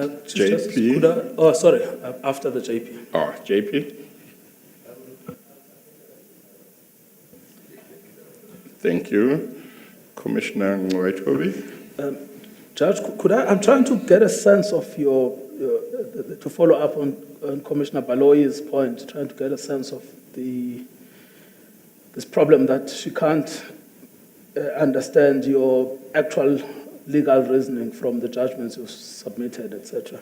JP. After the JP. Oh, JP. Thank you. Commissioner Ngcukaitobi. Judge, I'm trying to get a sense of to follow up on Commissioner Baloyi's point, trying to get a sense of this problem that she can't understand your actual legal reasoning from the judgments you've submitted, etc.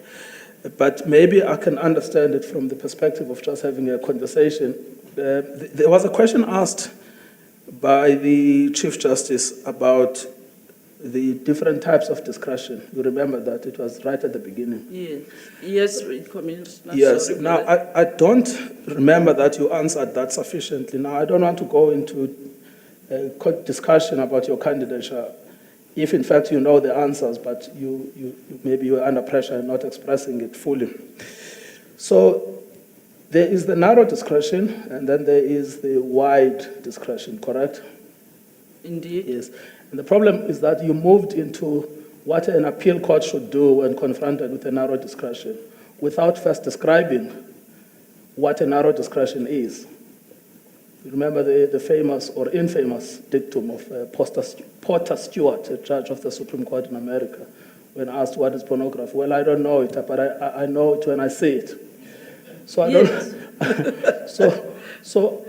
But maybe I can understand it from the perspective of just having a conversation. There was a question asked by the Chief Justice about the different types of discretion. You remember that it was right at the beginning. Yes, Commissioner. Yes. Now, I don't remember that you answered that sufficiently. Now, I don't want to go into a discussion about your candidature, if in fact you know the answers, but maybe you are under pressure and not expressing it fully. So there is the narrow discretion, and then there is the wide discretion, correct? Indeed. Yes. And the problem is that you moved into what an appeal court should do when confronted with a narrow discretion, without first describing what a narrow discretion is. You remember the famous or infamous dictum of Porter Stewart, a judge of the Supreme Court in America, when asked what is pornography. Well, I don't know it, but I know it when I see it. So I don't. So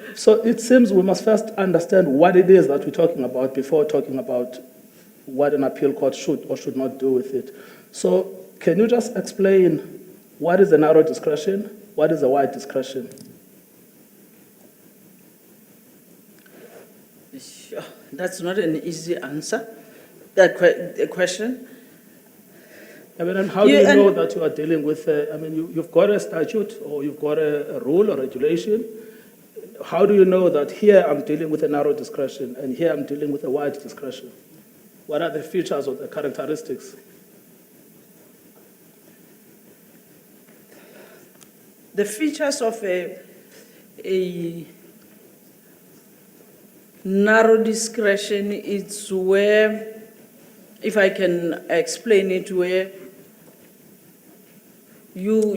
it seems we must first understand what it is that we're talking about before talking about what an appeal court should or should not do with it. So can you just explain what is the narrow discretion, what is the wide discretion? Sure. That's not an easy answer, that question. I mean, and how do you know that you are dealing with, you've got a statute or you've got a rule or regulation. How do you know that here I'm dealing with a narrow discretion and here I'm dealing with a wide discretion? What are the features or the characteristics? The features of a narrow discretion is where, if I can explain it, where you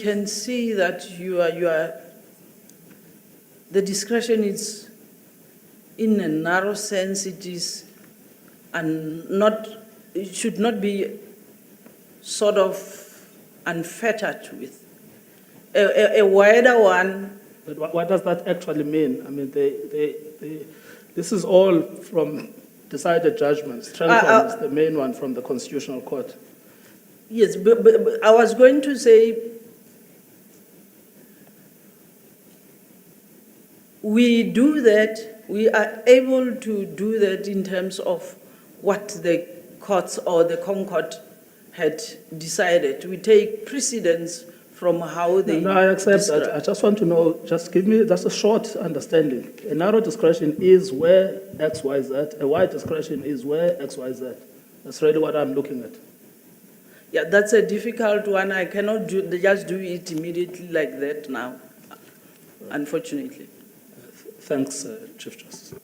can see that the discretion is, in a narrow sense, it is, and it should not be sort of unfettered with. A wider one. But what does that actually mean? I mean, this is all from decided judgments. Tranquil is the main one from the Constitutional Court. Yes, but I was going to say, we do that, we are able to do that in terms of what the courts or the Concord had decided. We take precedence from how they... No, I accept that. I just want to know, just give me just a short understanding. A narrow discretion is where X, Y, Z. A wide discretion is where X, Y, Z. That's really what I'm looking at. Yeah, that's a difficult one. I cannot just do it immediately like that now, unfortunately. Thanks, Chief Justice.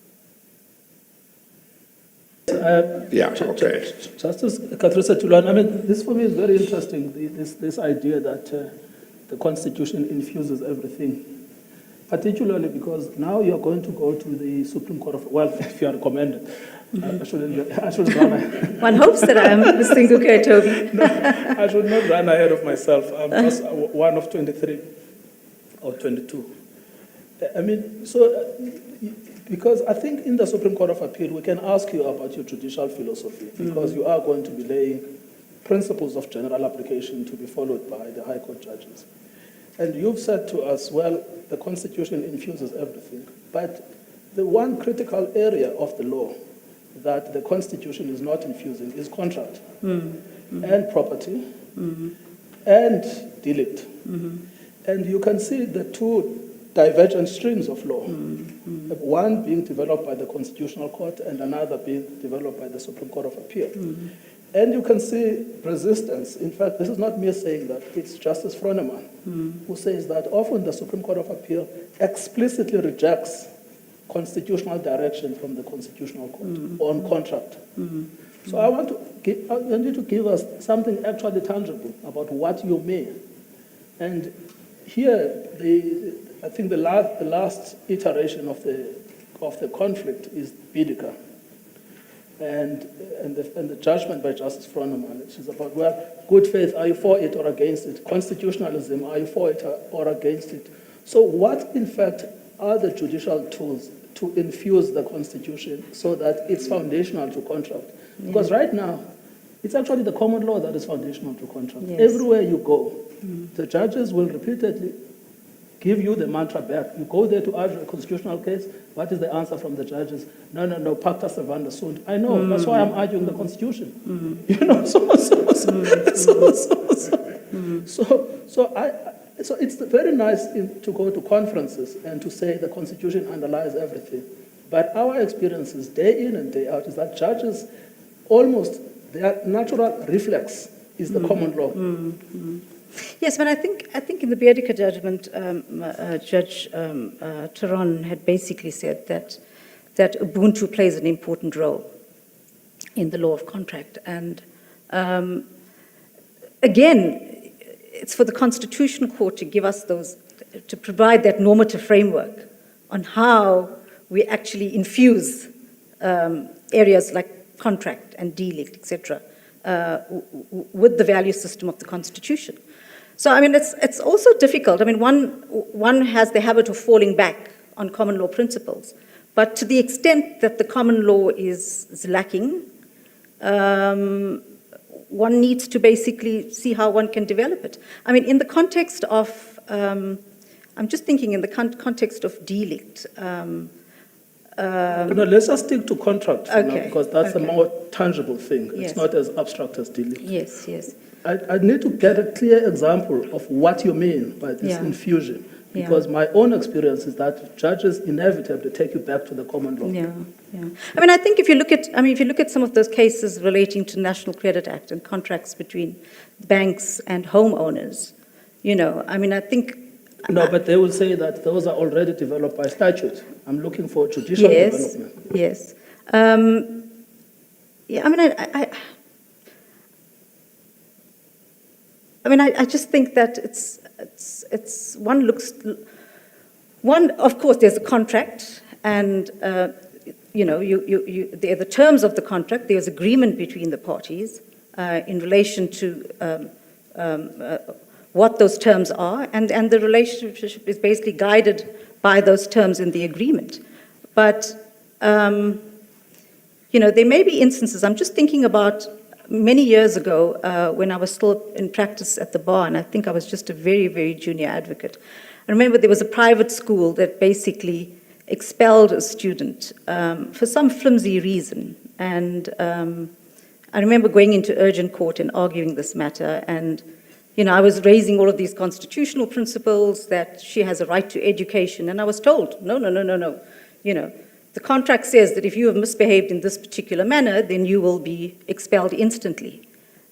Okay. Justice Kathrisa Tulane, I mean, this for me is very interesting, this idea that the Constitution infuses everything, particularly because now you're going to go to the Supreme Court of, well, if you are recommended, I shouldn't run ahead. One hopes that I am Mr. Ngcukaitobi. No, I should not run ahead of myself. I'm just one of 23 or 22. I mean, because I think in the Supreme Court of Appeal, we can ask you about your judicial philosophy, because you are going to be laying principles of general application to be followed by the High Court judges. And you've said to us, well, the Constitution infuses everything, but the one critical area of the law that the Constitution is not infusing is contract and property and delict. And you can see the two divergent streams of law, one being developed by the Constitutional Court and another being developed by the Supreme Court of Appeal. And you can see resistance. In fact, this is not me saying that, it's Justice Froneman who says that often the Supreme Court of Appeal explicitly rejects constitutional direction from the Constitutional Court on contract. So I want to you to give us something actually tangible about what you mean. And here, I think the last iteration of the conflict is Bidika. And the judgment by Justice Froneman, which is about, well, good faith, are you for it or against it? Constitutionalism, are you for it or against it? So what, in fact, are the judicial tools to infuse the Constitution so that it's foundational to contract? Because right now, it's actually the common law that is foundational to contract. Yes. Everywhere you go, the judges will repeatedly give you the mantra back. You go there to argue a constitutional case, what is the answer from the judges? No, pacta servanda sunt. I know, that's why I'm arguing the Constitution. You know, so it's very nice to go to conferences and to say the Constitution underlies everything. But our experiences day in and day out is that judges almost, their natural reflex is the common law. Yes, but I think in the Biedika judgment, Judge Taron had basically said that Ubuntu plays an important role in the law of contract. And again, it's for the Constitutional Court to give us to provide that normative framework on how we actually infuse areas like contract and delict, etc., with the value system of the Constitution. So, I mean, it's also difficult. I mean, one has the habit of falling back on common law principles, but to the extent that the common law is lacking, one needs to basically see how one can develop it. I mean, in the context of, I'm just thinking in the context of delict. No, let's just stick to contract for now, Okay, because that's a okay. more tangible thing. Yes. It's not as abstract as delict. Yes. I need to get a clear example of what you mean by this Yeah. infusion, Yeah. because my own experience is that judges inevitably take you back to the common law. Yeah. I mean, I think if you look at some of those cases relating to National Credit Act and contracts between banks and homeowners, you know, I mean, I think. No, but they will say that those are already developed by statute. I'm looking for judicial development. Yes. Yeah, I mean, I just think that it's one, of course, there's a contract, and you know, there are the terms of the contract. There's agreement between the parties in relation to what those terms are, and the relationship is basically guided by those terms in the agreement. But you know, there may be instances. I'm just thinking about many years ago when I was still in practice at the bar, and I think I was just a very, very junior advocate. I remember there was a private school that basically expelled a student for some flimsy reason. And I remember going into urgent court and arguing this matter. And, you know, I was raising all of these constitutional principles that she has a right to education. And I was told, no. You know, the contract says that if you have misbehaved in this particular manner, then you will be expelled instantly.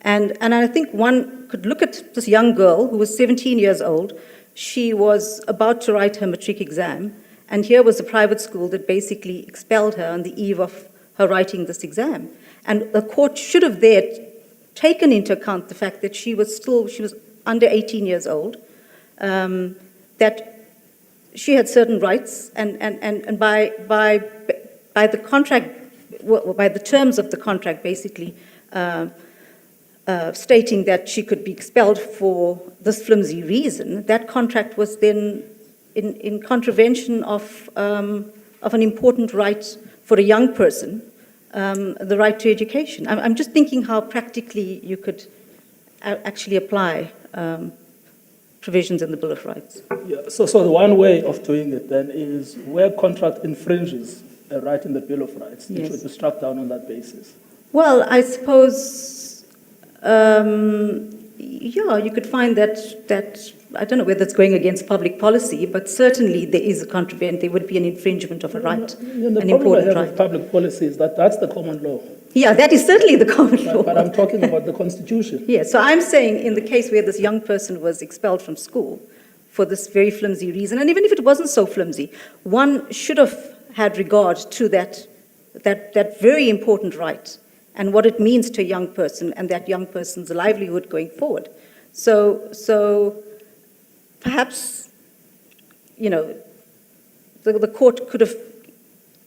And I think one could look at this young girl who was 17 years old. She was about to write her matric exam, and here was a private school that basically expelled her on the eve of her writing this exam. And the court should have there taken into account the fact that she was under 18 years old, that she had certain rights, and by the contract, by the terms of the contract, basically stating that she could be expelled for this flimsy reason, that contract was then in contravention of an important right for a young person, the right to education. I'm just thinking how practically you could actually apply provisions in the Bill of Rights. Yeah, so the one way of doing it then is where contract infringes a right in the Bill of Rights, it should be struck down on that basis. Well, I suppose, you could find that I don't know whether it's going against public policy, but certainly there is a contravention. There would be an infringement of a right, an important right. With public policy is that that's the common law. Yeah, that is certainly the common law. But I'm talking about the Constitution. Yeah, so I'm saying in the case where this young person was expelled from school for this very flimsy reason, and even if it wasn't so flimsy, one should have had regard to that very important right, and what it means to a young person and that young person's livelihood going forward. So perhaps, the court could have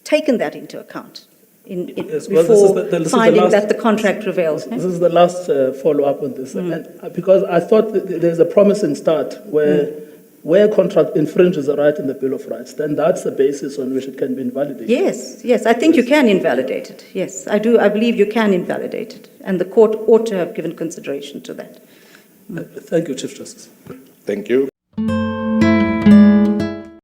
taken that into account Yes, well, before this is the finding last- that the contract prevails. This is the last follow-up on this. And because I thought that there's a promising start where contract infringes a right in the Bill of Rights, then that's the basis on which it can be invalidated. Yes, I think you can invalidate it. Yes, I do. I believe you can invalidate it, and the court ought to have given consideration to that. Thank you, Chief Justice. Thank you.